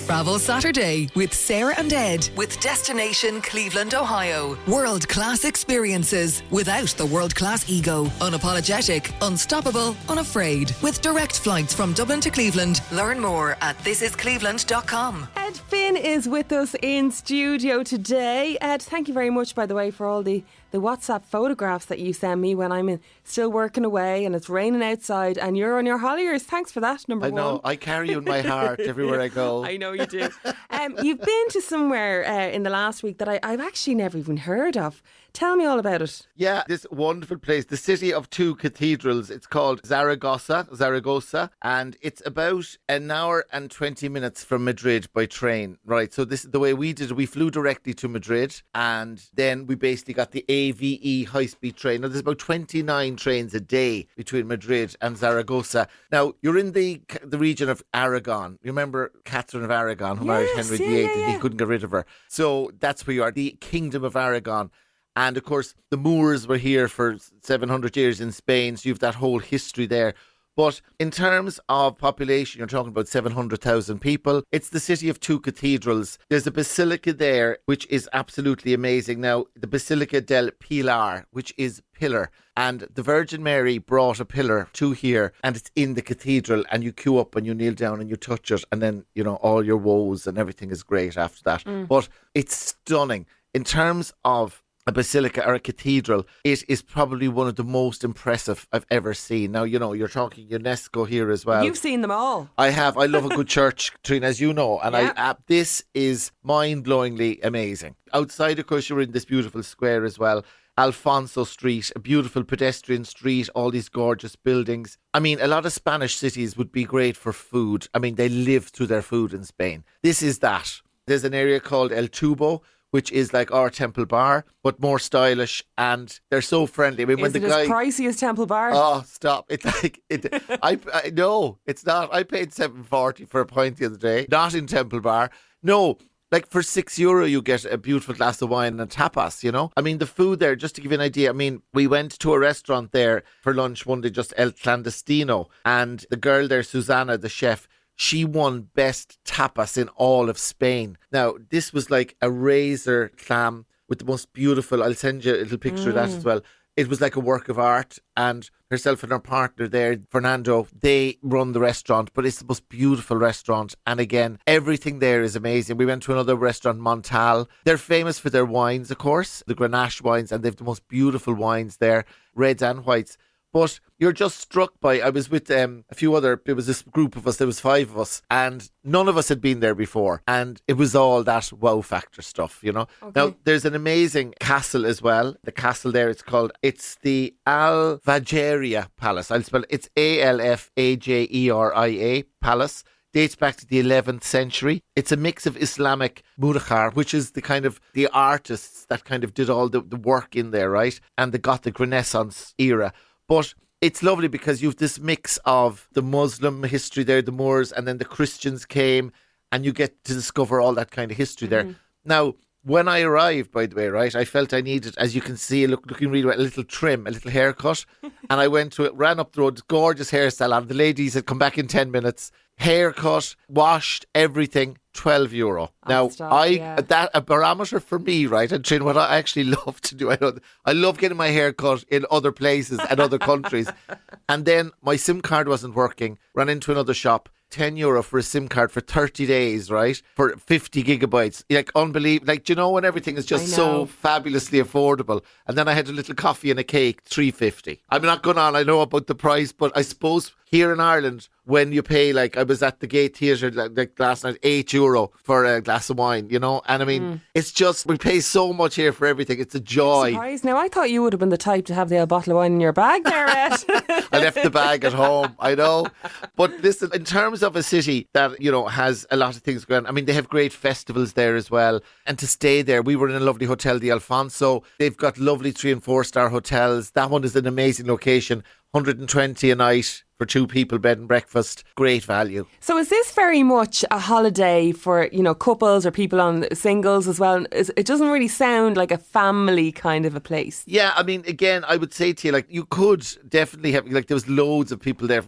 Travel Saturday with Sarah and Ed with Destination Cleveland, Ohio. World-class experiences without the world-class ego. Unapologetic, unstoppable, unafraid. With direct flights from Dublin to Cleveland. Learn more at thisiscleveland.com. Ed Finn is with us in studio today. Ed, thank you very much, by the way, for all the WhatsApp photographs that you send me when I'm still working away and it's raining outside and you're on your Holliers. Thanks for that, number one. I know, I carry you in my heart everywhere I go. I know you do. You've been to somewhere in the last week that I've actually never even heard of. Tell me all about it. Yeah, this wonderful place, the city of two cathedrals. It's called Zaragoza, and it's about an hour and 20 minutes from Madrid by train. Right, so this is the way we did it. We flew directly to Madrid, and then we basically got the AVE high-speed train. Now, there's about 29 trains a day between Madrid and Zaragoza. Now, you're in the region of Aragon. You remember Catherine of Aragon, who married Henry VIII, and he couldn't get rid of her. So that's where you are, the Kingdom of Aragon. And, of course, the Moors were here for 700 years in Spain, so you have that whole history there. But in terms of population, you're talking about 700,000 people. It's the city of two cathedrals. There's a basilica there, which is absolutely amazing. Now, the Basilica del Pilar, which is pillar. And the Virgin Mary brought a pillar to here, and it's in the cathedral, and you queue up and you kneel down and you touch it, and then, you know, all your woes and everything is great after that. But it's stunning. In terms of a basilica or a cathedral, it is probably one of the most impressive I've ever seen. Now, you know, you're talking UNESCO here as well. You've seen them all. I have. I love a good church, Trina, as you know. And this is mind-blowingly amazing. Outside, of course, you're in this beautiful square as well. Alfonso Street, a beautiful pedestrian street, all these gorgeous buildings. I mean, a lot of Spanish cities would be great for food. I mean, they live through their food in Spain. This is that. There's an area called El Tubo, which is like our Temple Bar, but more stylish, and they're so friendly. I mean, when is it as pricey as Temple Bar? Oh, stop! It's like I no, it's not. I paid $7.40 for a pint the other day. Not in Temple Bar. No. Like for €6 you get a beautiful glass of wine and tapas, you know? I mean, the food there, just to give you an idea, I mean, we went to a restaurant there for lunch one day, just El Clandestino, and the girl there, Susanna, the chef, she won best tapas in all of Spain. Now, this was like a razor clam with the most beautiful, I'll send you a little picture of that as well. It was like a work of art, and herself and her partner there, Fernando, they run the restaurant, but it's the most beautiful restaurant. And again, everything there is amazing. We went to another restaurant, Montal. They're famous for their wines, of course, the Grenache wines, and they have the most beautiful wines there, reds and whites. But you're just struck by, I was with a few other, there was this group of us, there was 5 of us, and none of us had been there before. And it was all that wow factor stuff, you know. Okay. Now, there's an amazing castle as well. The castle there, it's the Alfajeria Palace. I'll spell it. It's Alfajeria Palace. Dates back to the 11th century. It's a mix of Islamic mudahar, which is the kind of the artists that kind of did all the work in there, right? And the Gothic Renaissance era. But it's lovely because you've this mix of the Muslim history there, the Moors, and then the Christians came, and you get to discover all that kind of history there. Now, when I arrived, by the way, right, I felt I needed, as you can see, looking really well, a little trim, a little haircut. And I went to it, ran up the road, gorgeous hairstyle, and the lady said, come back in 10 minutes. Haircut, washed, everything, €12. Now, that a barometer for me, right? And Trin, what I actually love to do, I love getting my hair cut in other places and other countries. And then my SIM card wasn't working. Ran into another shop. €10 for a SIM card for 30 days, right? For 50 gigabytes. Like, unbelievable. Like, do you know, when everything is just so fabulously affordable. And then I had a little coffee and a cake, $3.50. I'm not going on, I know about the price, but I suppose here in Ireland, when you pay, like I was at the Gate Theatre like last night, €8 for a glass of wine, you know? And I mean, it's just, we pay so much here for everything. It's a joy. Surprised. Now, I thought you would have been the type to have the bottle of wine in your bag there, Ed. I left the bag at home, I know. But listen, in terms of a city that, you know, has a lot of things going on, I mean, they have great festivals there as well. And to stay there, we were in a lovely hotel, the Alfonso. They've got lovely 3- and 4-star hotels. That one is an amazing location. 120 a night, for 2 people, bed and breakfast, great value. So is this very much a holiday for, couples or people on singles as well? It doesn't really sound like a family kind of a place. Yeah, I mean, again, I would say to you, like, you could definitely have, like, there was loads of people there,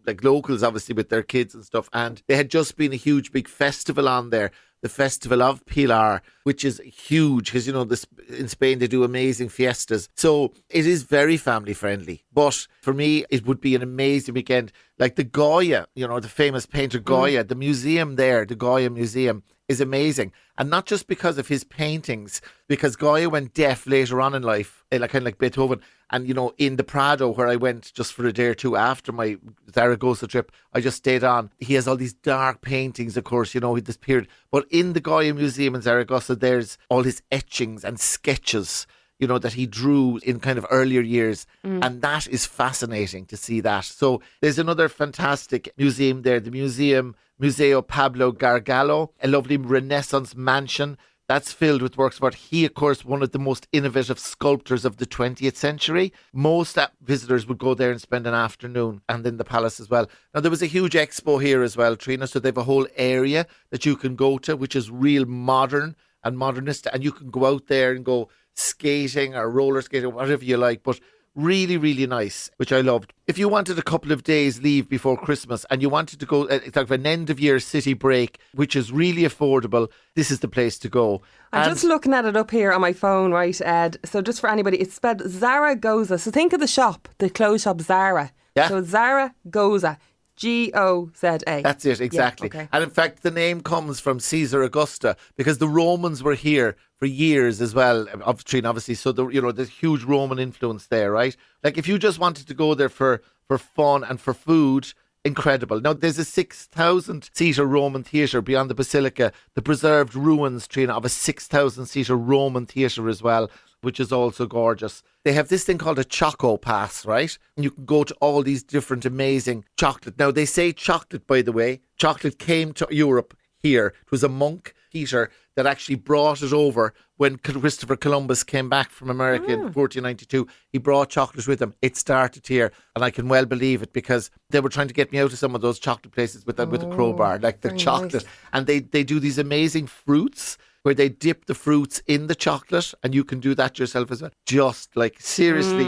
like locals, obviously, with their kids and stuff, and they had just been a huge, big festival on there, the Festival of Pilar, which is huge because, in Spain they do amazing fiestas. So it is very family friendly. But for me, it would be an amazing weekend. Like the Goya, the famous painter Goya, the museum there, the Goya Museum, is amazing. And not just because of his paintings, because Goya went deaf later on in life, kind of like Beethoven. And, in the Prado, where I went just for a day or two after my Zaragoza trip, I just stayed on. He has all these dark paintings, of course, this period. But in the Goya Museum in Zaragoza, there's all his etchings and sketches, that he drew in kind of earlier years. And that is fascinating to see that. So there's another fantastic museum there, the Museo Pablo Gargallo, a lovely Renaissance mansion that's filled with works of art. He, of course, one of the most innovative sculptors of the 20th century. Most visitors would go there and spend an afternoon, and in the palace as well. Now, there was a huge expo here as well, Trina, so they have a whole area that you can go to, which is real modern and modernist, and you can go out there and go skating or roller skating, whatever you like, but really, really nice, which I loved. If you wanted a couple of days leave before Christmas and you wanted to go, it's like an end of year city break, which is really affordable, this is the place to go. I'm just looking at it up here on my phone, right, Ed? So just for anybody, it's spelled Zaragoza. So think of the shop, the clothes shop Zara. Yeah. So Zaragoza. Goza. That's it, exactly. Yeah, okay. And in fact, the name comes from Caesar Augusta because the Romans were here for years as well, obviously. So, there's huge Roman influence there, right? Like if you just wanted to go there for fun and for food, incredible. Now, there's a 6,000-seater Roman theatre beyond the Basilica, the preserved ruins, Trina, of a 6,000-seater Roman theatre as well, which is also gorgeous. They have this thing called a Choco Pass, right? And you can go to all these different amazing chocolate. Now, they say chocolate, by the way. Chocolate came to Europe here. It was a monk, Peter, that actually brought it over when Christopher Columbus came back from America in 1492. He brought chocolate with him. It started here, and I can well believe it because they were trying to get me out of some of those chocolate places with a crowbar, like the chocolate. Nice. And they do these amazing fruits where they dip the fruits in the chocolate, and you can do that yourself as well. Just like seriously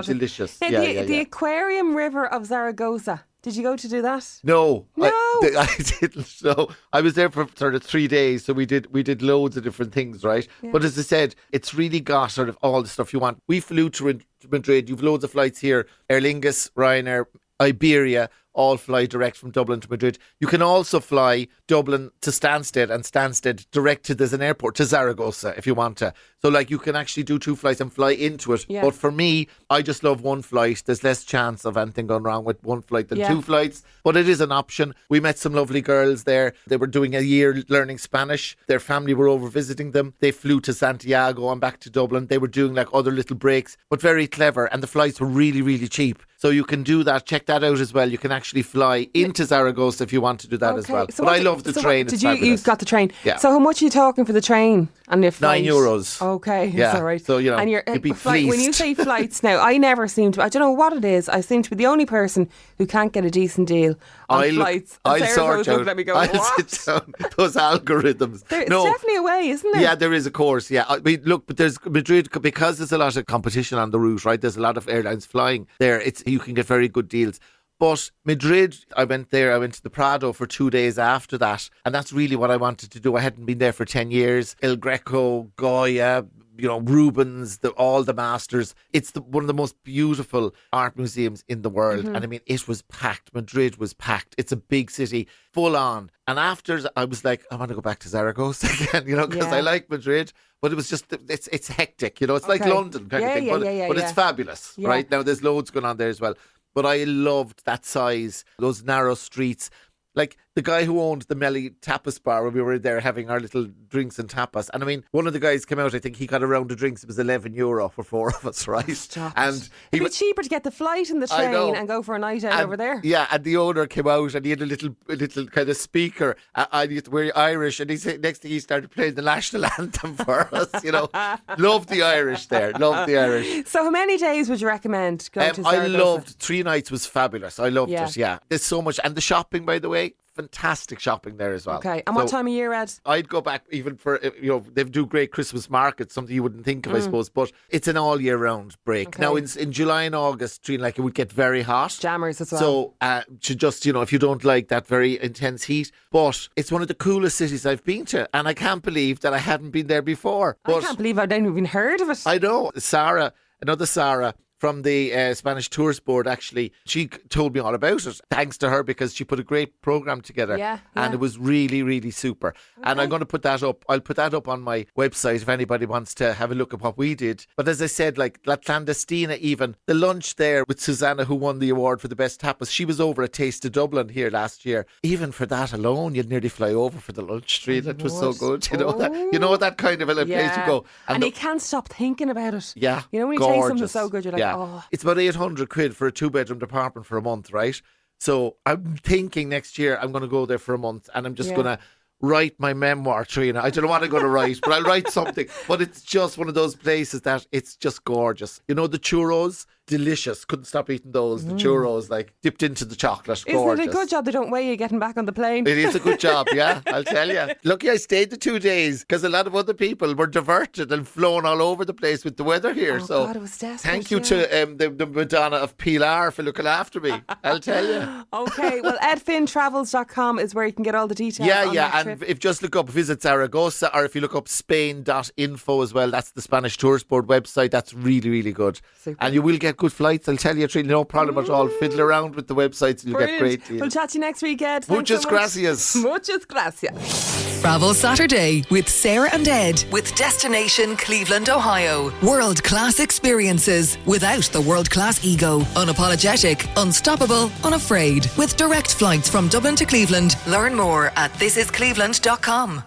delicious. Now, the Aquarium River of Zaragoza. Did you go to do that? No. No. I didn't. No, I was there for sort of 3 days, so we did loads of different things, right? Yeah. But as I said, it's really got sort of all the stuff you want. We flew to Madrid. You've loads of flights here. Aer Lingus, Ryanair, Iberia, all fly direct from Dublin to Madrid. You can also fly Dublin to Stansted and Stansted direct to, there's an airport, to Zaragoza if you want to. So like you can actually do 2 flights and fly into it. Yeah. But for me, I just love 1 flight. There's less chance of anything going wrong with 1 flight than 2 flights. But it is an option. We met some lovely girls there. They were doing a year learning Spanish. Their family were over visiting them. They flew to Santiago and back to Dublin. They were doing like other little breaks, but very clever. And the flights were really, really cheap. So you can do that. Check that out as well. You can actually fly into Zaragoza if you want to do that as well. So but I love the train. Did you got the train? Yeah. So how much are you talking for the train and the flight? €9. Okay, yeah. That's all right. So and you'd be pleased. When you say flights now, I never seem to. I don't know what it is. I seem to be the only person who can't get a decent deal on flights. I'll sort out. Let me go. I'll sit down. Those algorithms. It's definitely a way, isn't there? Yeah, there is, of course. Yeah, I mean, look, but there's Madrid because there's a lot of competition on the route, right? There's a lot of airlines flying there. You can get very good deals. But Madrid, I went there. I went to the Prado for 2 days after that, and that's really what I wanted to do. I hadn't been there for 10 years. El Greco, Goya, Rubens, all the masters. It's one of the most beautiful art museums in the world. And I mean, it was packed. Madrid was packed. It's a big city, full on. And after, I was like, I want to go back to Zaragoza again, because I like Madrid. But it was just, it's hectic, it's like London kind of thing. But it's fabulous, right? Now, there's loads going on there as well. But I loved that size, those narrow streets. Like the guy who owned the Melly Tapas bar when we were there having our little drinks and tapas. And I mean, one of the guys came out, I think he got a round of drinks. It was €11 for 4 of us, right? Stop and it. It'd be cheaper to get the flight and the I know. train and go for a night out over there. Yeah, and the owner came out and he had a little kind of speaker. We're Irish, and next thing he started playing the national anthem for us. You know, love the Irish there. Love the Irish. So how many days would you recommend going to I Zaragoza? loved 3 nights was fabulous. I loved it. Yeah, there's so much, and the shopping, by the way. Fantastic shopping there as well. Okay, and what time of year, Ed? I'd go back even for, they do great Christmas markets, something you wouldn't think of, I suppose, but it's an all year round break. Okay. Now, in July and August, Trina, like, it would get very hot. Jammers as well. So, to just, if you don't like that very intense heat, but it's one of the coolest cities I've been to, and I can't believe that I hadn't been there before. I can't believe I've never even heard of it. I know. Another Sarah, from the Spanish Tourist Board, actually, she told me all about it. Thanks to her, because she put a great program together. Yeah. And it was really, really super. Okay. And I'm going to put that up. I'll put that up on my website if anybody wants to have a look at what we did. But as I said, like La Clandestina, even the lunch there with Susanna, who won the award for the best tapas, she was over at Taste of Dublin here last year. Even for that alone, you'd nearly fly over for the lunch street. It was so good. You know that kind of a place you go. And you can't stop thinking about it. Yeah. You know when you taste something so good, you're like, oh. It's about 800 quid for a 2-bedroom apartment for a month, right? So I'm thinking next year I'm going to go there for a month, and I'm just going to write my memoir, Trina. I don't know what I'm going to write, but I'll write something. But it's just one of those places that it's just gorgeous. You know, the churros, delicious. Couldn't stop eating those. The churros, like, dipped into the chocolate. Gorgeous. Isn't it a good job they don't weigh you getting back on the plane? It is a good job, yeah, I'll tell you. Lucky I stayed the 2 days, because a lot of other people were diverted and flown all over the place with the weather here. So God, it was desperate, thank you to the Madonna of Pilar for looking after me, I'll tell you. Okay, well, edfintravels.com is where you can get all the details on that and trip. if just look up Visit Zaragoza, or if you look up Spain.info as well, that's the Spanish Tourist Board website. That's really, really good. Super. And you will get good flights, I'll tell you, Trina, no problem at all. Fiddle around with the websites and you'll get great deals. We'll chat to you next week, Ed. Muchas gracias. Muchas gracias. Travel Saturday with Sarah and Ed, with Destination Cleveland, Ohio. World-class experiences without the world-class ego. Unapologetic, unstoppable, unafraid. With direct flights from Dublin to Cleveland. Learn more at thisiscleveland.com.